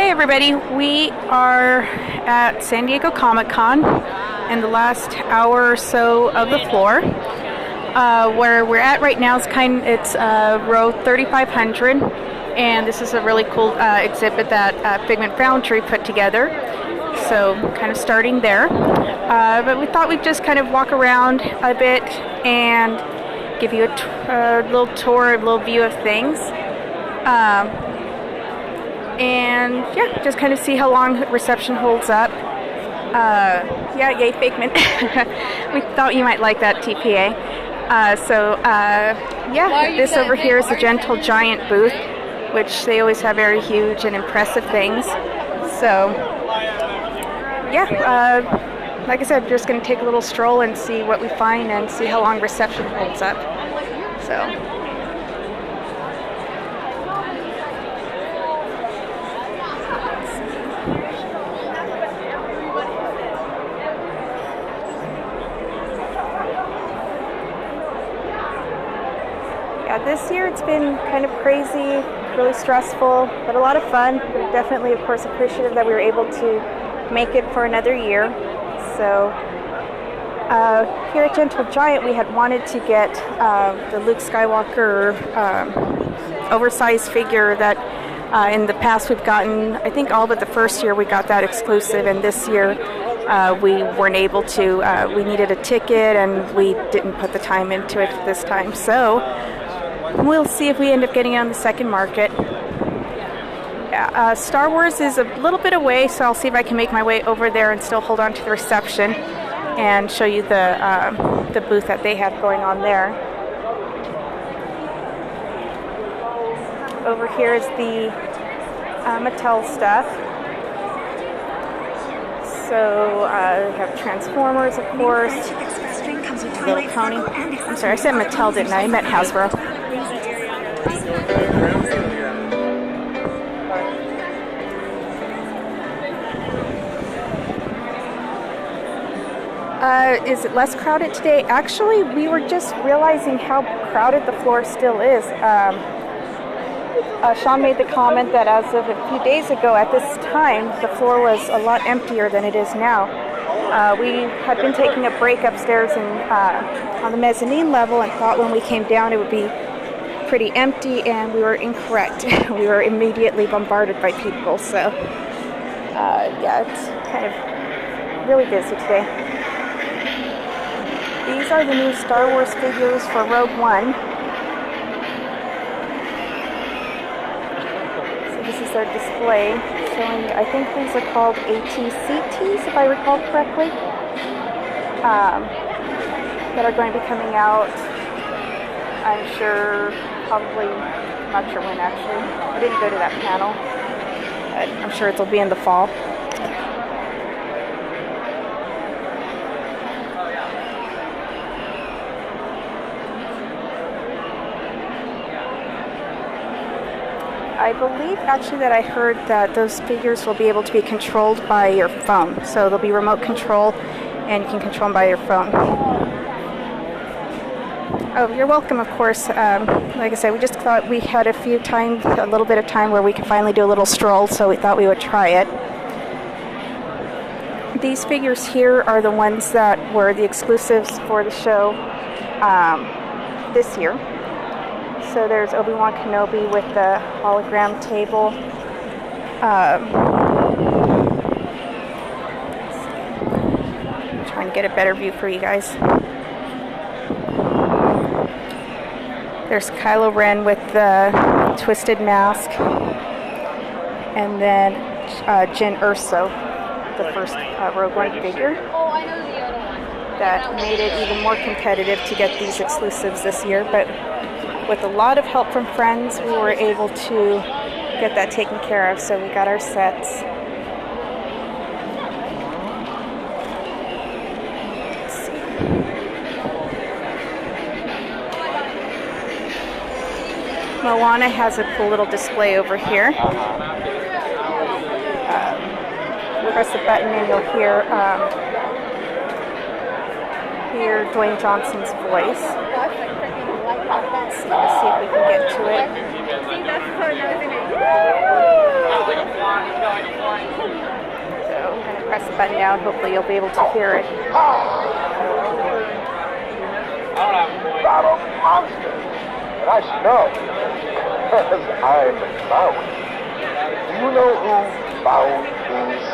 Hi everybody, we are at San Diego Comic-Con in the last hour or so of the floor. Where we're at right now is it's row 3500, and this is a really cool exhibit that Figment Foundry put together. So kind of starting there, but we thought we'd just kind of walk around a bit and give you a little tour, a little view of things. And yeah, just kind of see how long reception holds up. Yeah, yay Figment. We thought you might like that TPA. Yeah, this over here is the Gentle Giant booth, which they always have very huge and impressive things. So yeah, like I said, we're just going to take a little stroll and see what we find and see how long reception holds up. So. This year it's been kind of crazy, really stressful, but a lot of fun. We're definitely, of course, appreciative that we were able to make it for another year. So here at Gentle Giant, we had wanted to get the Luke Skywalker oversized figure that in the past we've gotten. I think all but the first year we got that exclusive, and this year we weren't able to. We needed a ticket, and we didn't put the time into it this time. So we'll see if we end up getting it on the second market. Star Wars is a little bit away, so I'll see if I can make my way over there and still hold on to the reception and show you the booth that they have going on there. Over here is the Mattel stuff. So we have Transformers, of course. Little Pony. I'm sorry, I said Mattel, didn't I? I meant Hasbro. Is it less crowded today? Actually, we were just realizing how crowded the floor still is. Sean made the comment that as of a few days ago at this time, the floor was a lot emptier than it is now. We had been taking a break upstairs on the mezzanine level and thought when we came down it would be pretty empty, and we were incorrect. We were immediately bombarded by people, so yeah, it's kind of really busy today. These are the new Star Wars figures for Rogue One. So this is their display showing, I think these are called ATCTs, if I recall correctly, that are going to be coming out, I'm sure, probably, I'm not sure when actually. I didn't go to that panel, but I'm sure it'll be in the fall. I believe actually that I heard that those figures will be able to be controlled by your phone. So they'll be remote control, and you can control them by your phone. Oh, you're welcome, of course. Like I said, we just thought we had a little bit of time where we could finally do a little stroll, so we thought we would try it. These figures here are the ones that were the exclusives for the show this year. So there's Obi-Wan Kenobi with the hologram table. I'm trying to get a better view for you guys. There's Kylo Ren with the twisted mask. And then Jyn Erso, the first Rogue One figure. That made it even more competitive to get these exclusives this year. But with a lot of help from friends, we were able to get that taken care of, so we got our sets. Let's see. Moana has a cool little display over here. Press the button and you'll hear Dwayne Johnson's voice. Let's see if we can get to it. button down. Hopefully you'll be able to hear it. Battle monster! And I should know, because I'm Bound. Do you know who Bound is?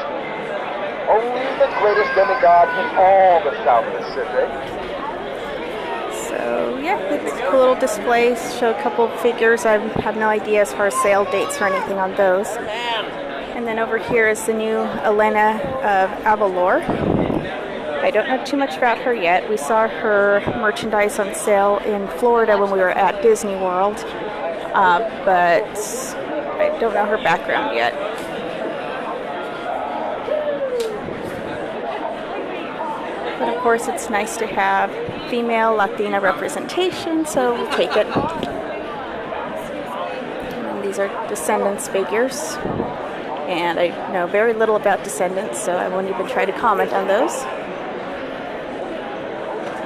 Only the greatest demigod in all the South Pacific. So yeah, it's a cool little display. Show a couple of figures. I have no idea as far as sale dates or anything on those. And then over here is the new Elena of Avalor. I don't know too much about her yet. We saw her merchandise on sale in Florida when we were at Disney World, but I don't know her background yet. But of course, it's nice to have female Latina representation, so we'll take it. And these are Descendants figures, and I know very little about Descendants, so I won't even try to comment on those.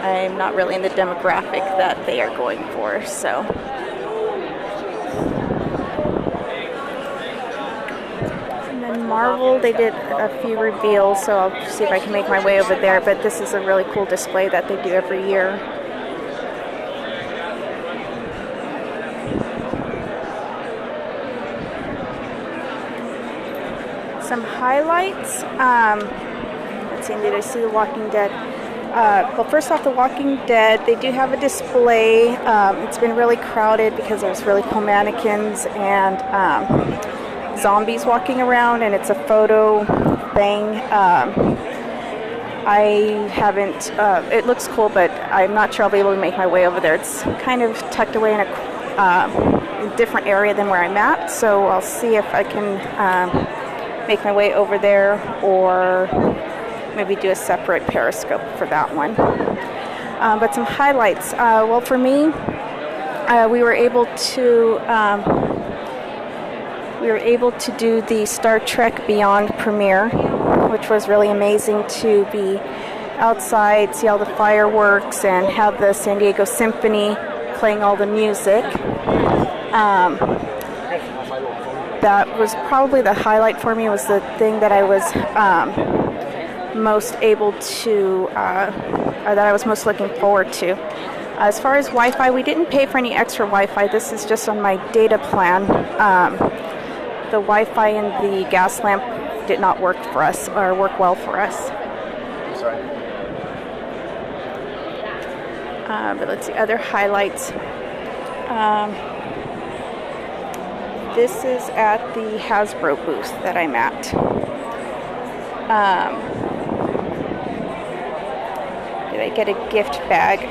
I'm not really in the demographic that they are going for, so. And then Marvel, they did a few reveals, so I'll see if I can make my way over there, but this is a really cool display that they do every year. Some highlights. Let's see, did I see The Walking Dead? Well, first off, The Walking Dead, they do have a display. It's been really crowded because there's really cool mannequins and zombies walking around, and it's a photo thing. I haven't, it looks cool, but I'm not sure I'll be able to make my way over there. It's kind of tucked away in a different area than where I'm at, so I'll see if I can make my way over there, or maybe do a separate Periscope for that one. But some highlights. Well, for me, we were able to do the Star Trek Beyond premiere, which was really amazing to be outside, see all the fireworks, and have the San Diego Symphony playing all the music. That was probably the highlight for me, was the thing that I was most able to, or that I was most looking forward to. As far as Wi-Fi, we didn't pay for any extra Wi-Fi. This is just on my data plan. The Wi-Fi in the gas lamp did not work for us, or work well for us. Sorry. But let's see, other highlights. This is at the Hasbro booth that I'm at. Did I get a gift bag?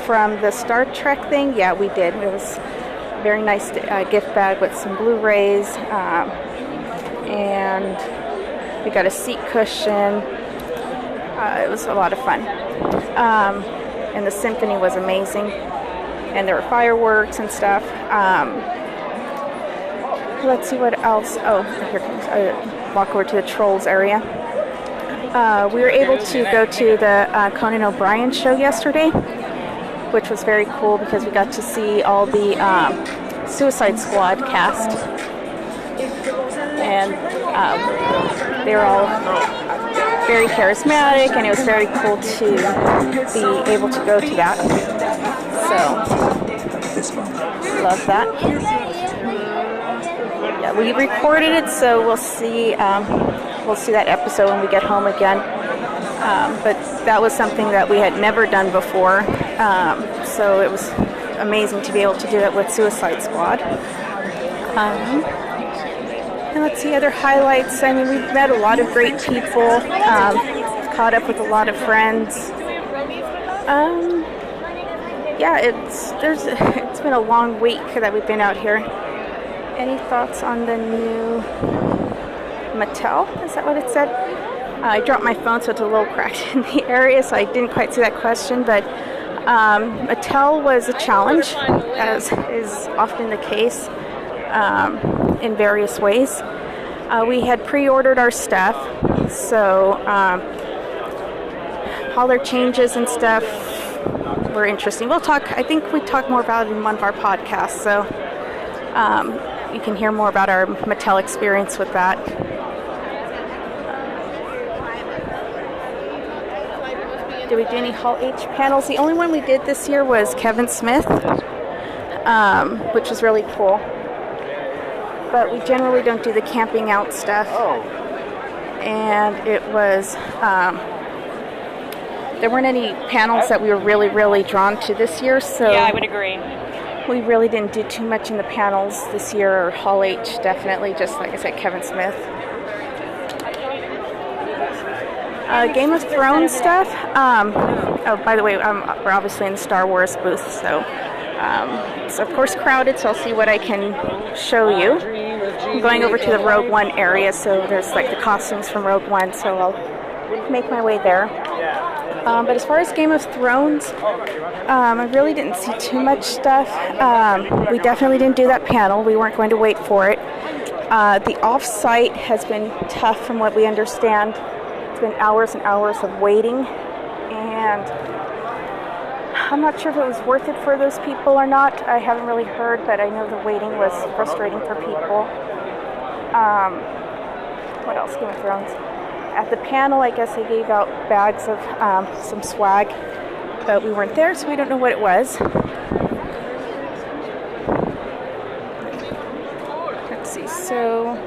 From the Star Trek thing? Yeah, we did. It was a very nice gift bag with some Blu-rays, and we got a seat cushion. It was a lot of fun. And the symphony was amazing, and there were fireworks and stuff. Let's see what else. Oh, here comes. I walk over to the Trolls area. We were able to go to the Conan O'Brien show yesterday, which was very cool because we got to see all the Suicide Squad cast, and they were all very charismatic, and it was very cool to be able to go to that. So, love that. Yeah, we recorded it, so we'll see that episode when we get home again. But that was something that we had never done before, so it was amazing to be able to do it with Suicide Squad. And let's see other highlights. I mean, we've met a lot of great people, caught up with a lot of friends. Yeah, it's been a long week that we've been out here. Any thoughts on the new Mattel? Is that what it said? I dropped my phone, so it's a little cracked in the area, so I didn't quite see that question. But Mattel was a challenge, as is often the case, in various ways. We had pre-ordered our stuff, so all their changes and stuff were interesting. I think we talk more about it in one of our podcasts, so you can hear more about our Mattel experience with that. Did we do any Hall H panels? The only one we did this year was Kevin Smith, which was really cool. But we generally don't do the camping out stuff. Oh. And it was, there weren't any panels that we were really drawn to this year, so yeah, I would agree. we really didn't do too much in the panels this year, or Hall H definitely, just like I said, Kevin Smith. Game of Thrones stuff. Oh, by the way, we're obviously in the Star Wars booth, so it's of course crowded, so I'll see what I can show you. I'm going over to the Rogue One area, so there's like the costumes from Rogue One, so I'll make my way there. But as far as Game of Thrones, I really didn't see too much stuff. We definitely didn't do that panel. We weren't going to wait for it. The off-site has been tough from what we understand. It's been hours and hours of waiting, and I'm not sure if it was worth it for those people or not. I haven't really heard, but I know the waiting was frustrating for people. What else? Game of Thrones. At the panel, I guess they gave out bags of some swag, but we weren't there, so we don't know what it was. Let's see, so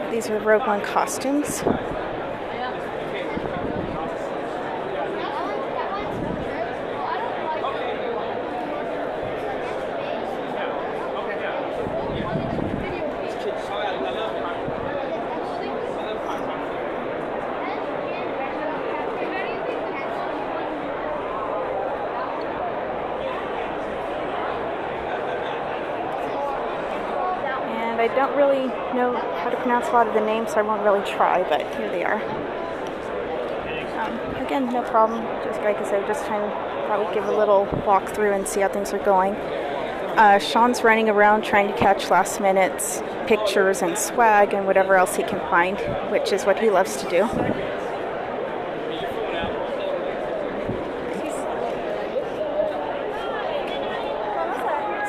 these are Rogue One costumes. I don't really know how to pronounce a lot of the names, so I won't really try, but here they are. Again, no problem. Just like I said, just trying to probably give a little walkthrough and see how things are going. Sean's running around trying to catch last minute pictures and swag and whatever else he can find, which is what he loves to do.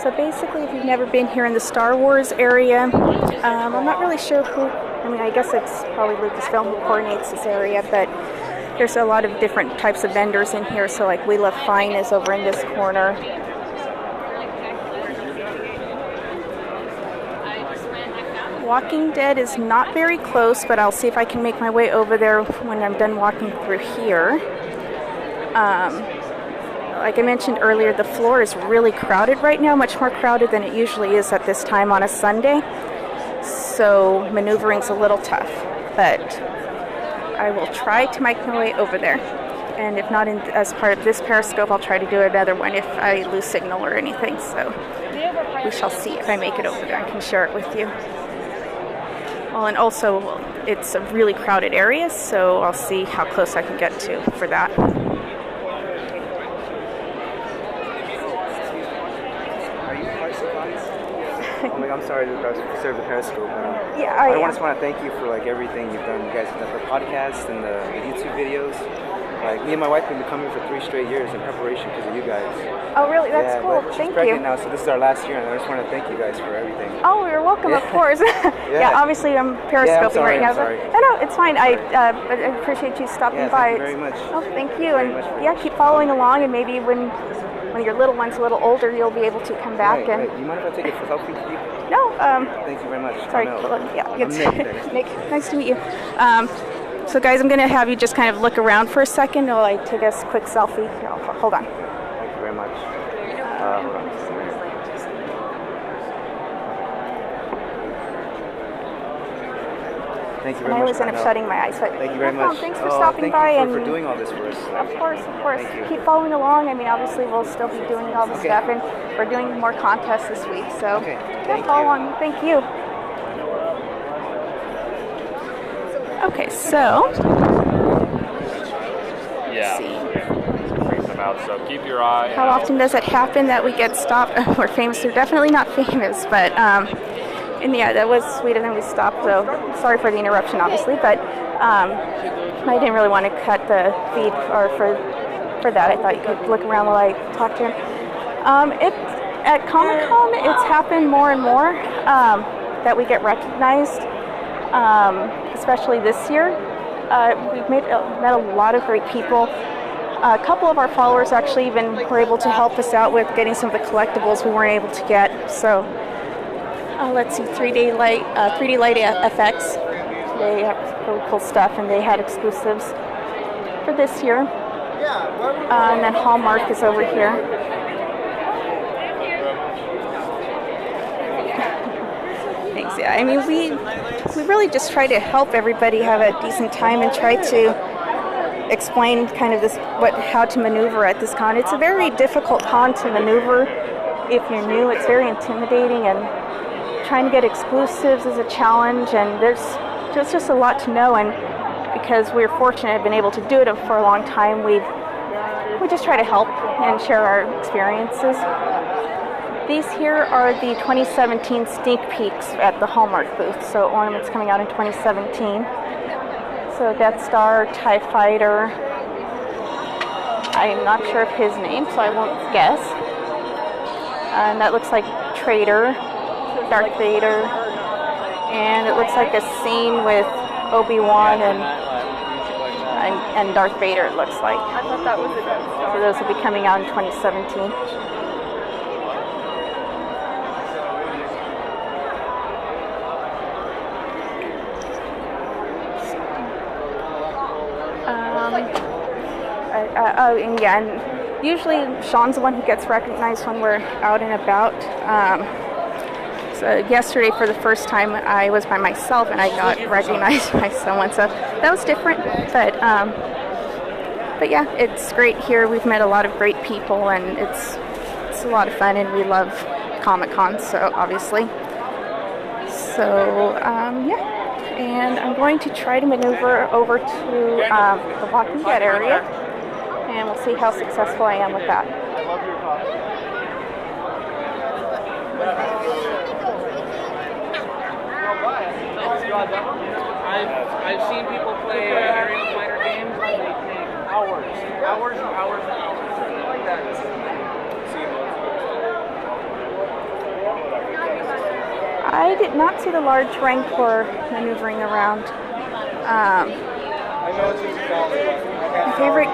So basically, if you've never been here in the Star Wars area, I'm not really sure who, I mean, I guess it's probably Lucasfilm who coordinates this area, but there's a lot of different types of vendors in here. So like We Love Fine is over in this corner. Walking Dead is not very close, but I'll see if I can make my way over there when I'm done walking through here. Like I mentioned earlier, the floor is really crowded right now, much more crowded than it usually is at this time on a Sunday. So maneuvering's a little tough, but I will try to make my way over there. And if not as part of this Periscope, I'll try to do another one if I lose signal or anything. So we shall see if I make it over there and can share it with you. Well, and also it's a really crowded area, so I'll see how close I can get to for that. I'm sorry to serve the Periscope. Yeah, I just want to thank you for like everything you've done. You guys have done the podcast and the YouTube videos. Like me and my wife have been coming for 3 straight years in preparation because of you guys. Oh, really? That's cool. But Thank she's pregnant you. now, so this is our last year, and I just want to thank you guys for everything. Oh, you're welcome, of course. Yeah, obviously I'm periscoping right now. I'm sorry. No, it's fine. I appreciate you stopping by. Thank you very much. Oh, thank you. And yeah, keep following along, and maybe when your little one's a little older, you'll be able to come back. Right. You mind if I take a selfie with you? No. Thank you very much. Sorry. Yeah, it's Nick. Nice to meet you. So guys, I'm going to have you just kind of look around for a second while I take a quick selfie. Here, hold on. Thank you very much. Hold on. Thank you very much. I always end up shutting my eyes. But thank you very much. Thanks for stopping by and for doing all this for us. Of course. Keep following along. I mean, obviously we'll still be doing all this stuff, and we're doing more contests this week. So follow on. Thank you. Okay, so let's see. So keep your eye How out. often does it happen that we get stopped? We're famous. We're definitely not famous, but and yeah, that was sweet of them to stop. So sorry for the interruption, obviously, but I didn't really want to cut the feed or for that. I thought you could look around while I talk to him. At Comic-Con, it's happened more and more that we get recognized, especially this year. We've met a lot of great people. A couple of our followers actually even were able to help us out with getting some of the collectibles we weren't able to get. So let's see, 3D Light FX. They have really cool stuff, and they had exclusives for this year. And then Hallmark is over here. Thanks. Yeah, I mean, we really just try to help everybody have a decent time and try to explain kind of how to maneuver at this con. It's a very difficult con to maneuver if you're new. It's very intimidating, and trying to get exclusives is a challenge, and there's just a lot to know. And because we're fortunate I've been able to do it for a long time, we just try to help and share our experiences. These here are the 2017 sneak peeks at the Hallmark booth, so ornaments coming out in 2017. So Death Star, TIE Fighter. I'm not sure of his name, so I won't guess. And that looks like Traitor, Darth Vader, and it looks like a scene with Obi-Wan and Darth Vader, it looks like. I thought that was a Death Star. So those will be coming out in 2017. And usually Sean's the one who gets recognized when we're out and about. So yesterday, for the first time, I was by myself and I got recognized by someone. So that was different, but yeah, it's great here. We've met a lot of great people, and it's a lot of fun, and we love Comic-Con, so obviously. So yeah. And I'm going to try to maneuver over to the Walking Dead area, and we'll see how successful I am with that. I love your coffee. I've seen people play aerial fighter games and they take hours and hours and hours like that. I did not see the large Rancor maneuvering around. My favorite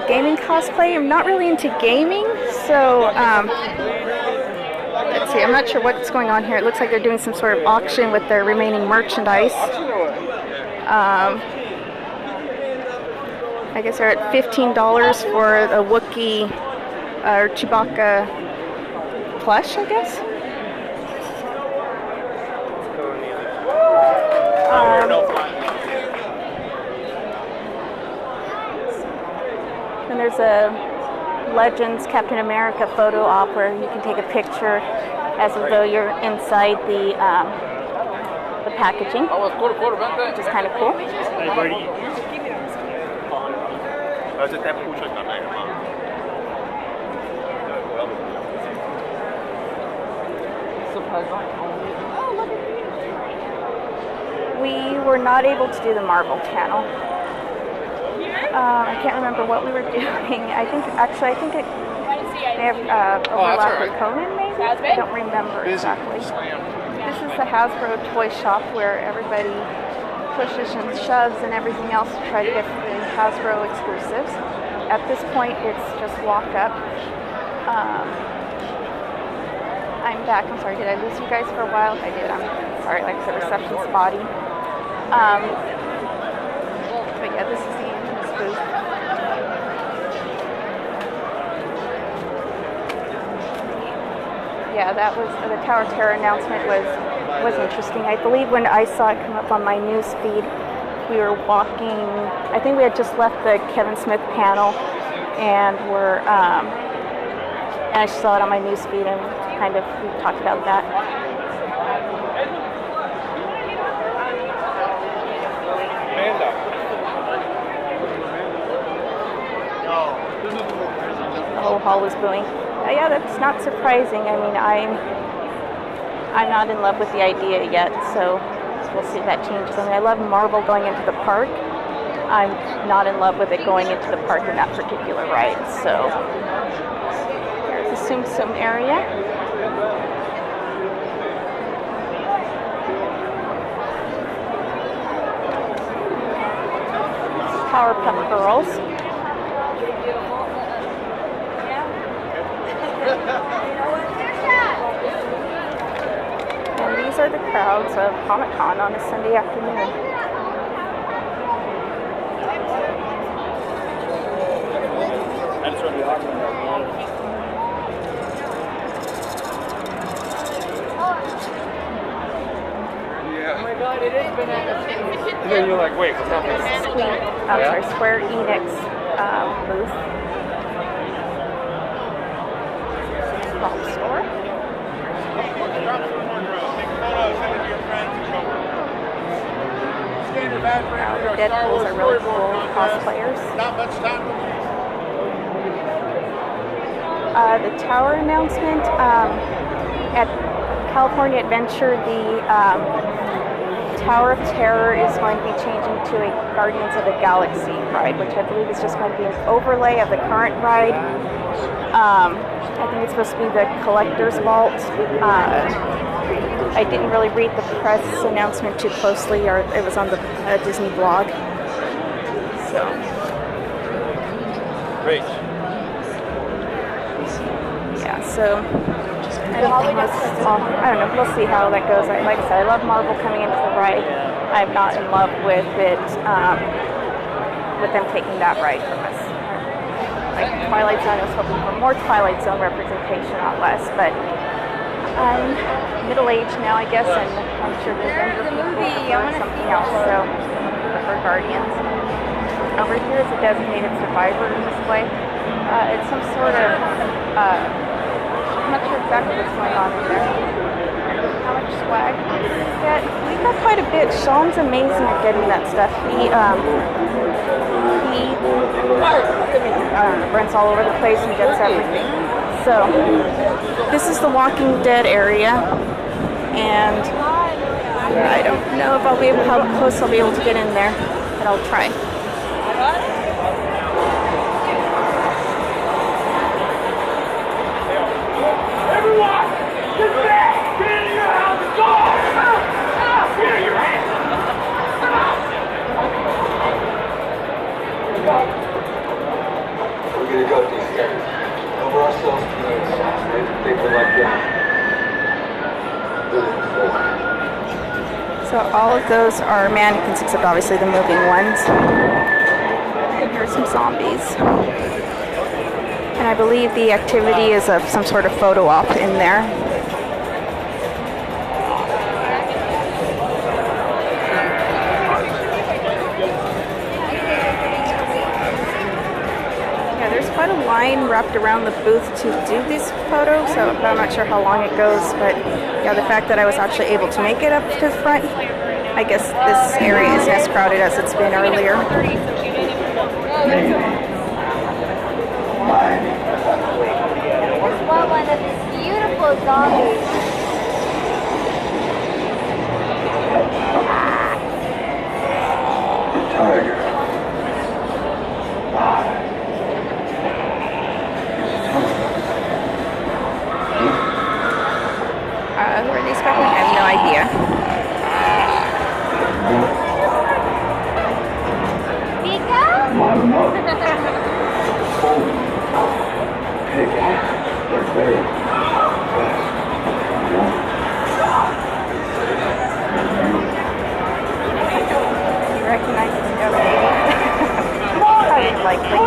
gaming cosplay, I'm not really into gaming, so let's see, I'm not sure what's going on here. It looks like they're doing some sort of auction with their remaining merchandise. I guess they're at $15 for a Wookiee or Chewbacca plush, I guess. And there's a Legends Captain America photo op where you can take a picture as though you're inside the packaging, which is kind of cool. We were not able to do the Marvel panel. I can't remember what we were doing. I think it may have overlapped with Conan, maybe? I don't remember exactly. This is the Hasbro toy shop where everybody pushes and shoves and everything else to try to get the Hasbro exclusives. At this point, it's just walk up. I'm back. I'm sorry, did I lose you guys for a while? I did. I'm sorry, like the reception's spotty. But yeah, this is the entrance booth. Yeah, that was the Tower of Terror announcement was interesting. I believe when I saw it come up on my news feed, we were walking. I think we had just left the Kevin Smith panel, and and I saw it on my news feed, and we talked about that. The whole hall was booing. Yeah, that's not surprising. I mean, I'm not in love with the idea yet, so we'll see if that changes. I mean, I love Marvel going into the park. I'm not in love with it going into the park in that particular ride. So there's the Tsum Tsum area. girls. And these are the crowds of Comic-Con on a Sunday afternoon. Oh my god, it is bananas. And then you're like, wait, what's happening? Sorry, Square Enix booth. Prop store. The Deadpools are really cool cosplayers. The tower announcement at California Adventure, the Tower of Terror is going to be changing to a Guardians of the Galaxy ride, which I believe is just going to be an overlay of the current ride. I think it's supposed to be the Collector's Vault. I didn't really read the press announcement too closely, or it was on the Disney blog. So. Great. Yeah, so I don't know. We'll see how that goes. Like I said, I love Marvel coming into the ride. I'm not in love with it, with them taking that ride from us. Like Twilight Zone, I was hoping for more Twilight Zone representation, not less. But I'm middle-aged now, I guess, and I'm sure the younger people prefer something else. So I prefer Guardians. Over here is a designated survivor display. It's some sort of I'm not sure exactly what's going on in there. How much swag did we get? We got quite a bit. Sean's amazing at getting that stuff. He runs all over the place and gets everything. So this is the Walking Dead area, and I don't know if I'll be able, how close I'll be able to get in there, but I'll try. Everyone, get back! Get in your house and go! Get in your hands! We're gonna go these days. Over ourselves to the people like that. So all of those are mannequins, except obviously the moving ones. And here's some zombies. And I believe the activity is of some sort of photo op in there. Yeah, there's quite a line wrapped around the booth to do these photos, so I'm not sure how long it goes, but yeah, the fact that I was actually able to make it up to the front, I guess this area isn't as crowded as it's been earlier. There's one of these beautiful zombies. Tiger. Who are they expecting? I have no idea. Pika? Pig. They're very fast. You recognize this young lady? Highly likely.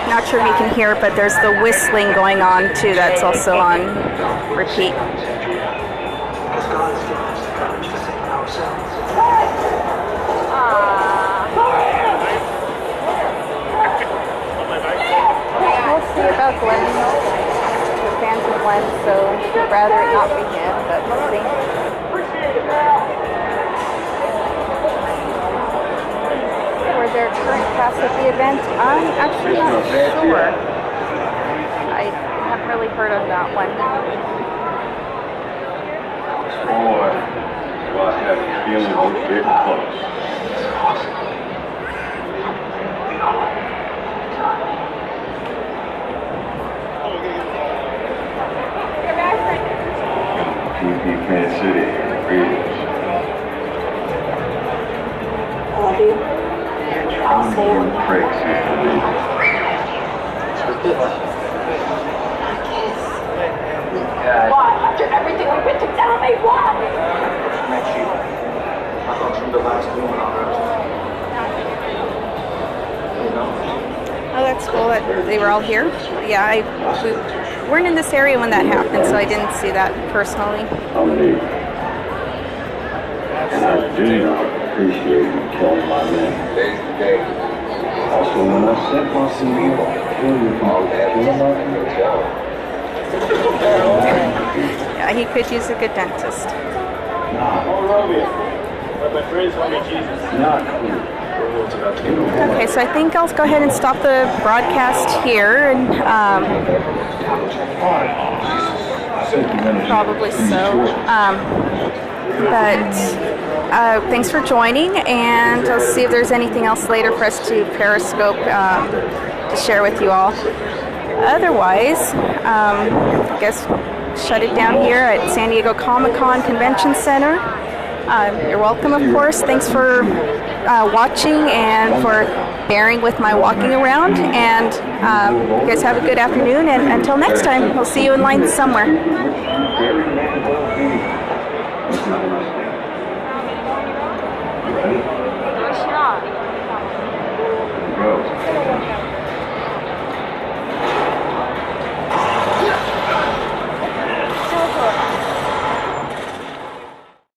Not sure if you can hear it, but there's the whistling going on too. That's also on repeat. We'll see about Glenn. We're fans of Glenn, so I'd rather it not be him, but we'll see. Were there current casts at the event? I'm actually not sure. I haven't really heard of that one. Boy, do I have a feeling we're getting close. TP Kansas City. Greetings. Love you. Onboard Craig's here for me. Why? After everything we've been through, tell me why? Oh, that's cool that they were all here. Yeah, we weren't in this area when that happened, so I didn't see that personally. I'm me. And I do not appreciate you killing my men. Also, when I sent my CV to kill you, Yeah, he could use a good dentist. Not cool. Okay, so I think I'll go ahead and stop the broadcast here, and probably so. But thanks for joining, and I'll see if there's anything else later for us to Periscope to share with you all. Otherwise, I guess shut it down here at San Diego Comic-Con Convention Center. You're welcome, of course. Thanks for watching and for bearing with my walking around. And you guys have a good afternoon. And until next time, we'll see you in line somewhere. Ready?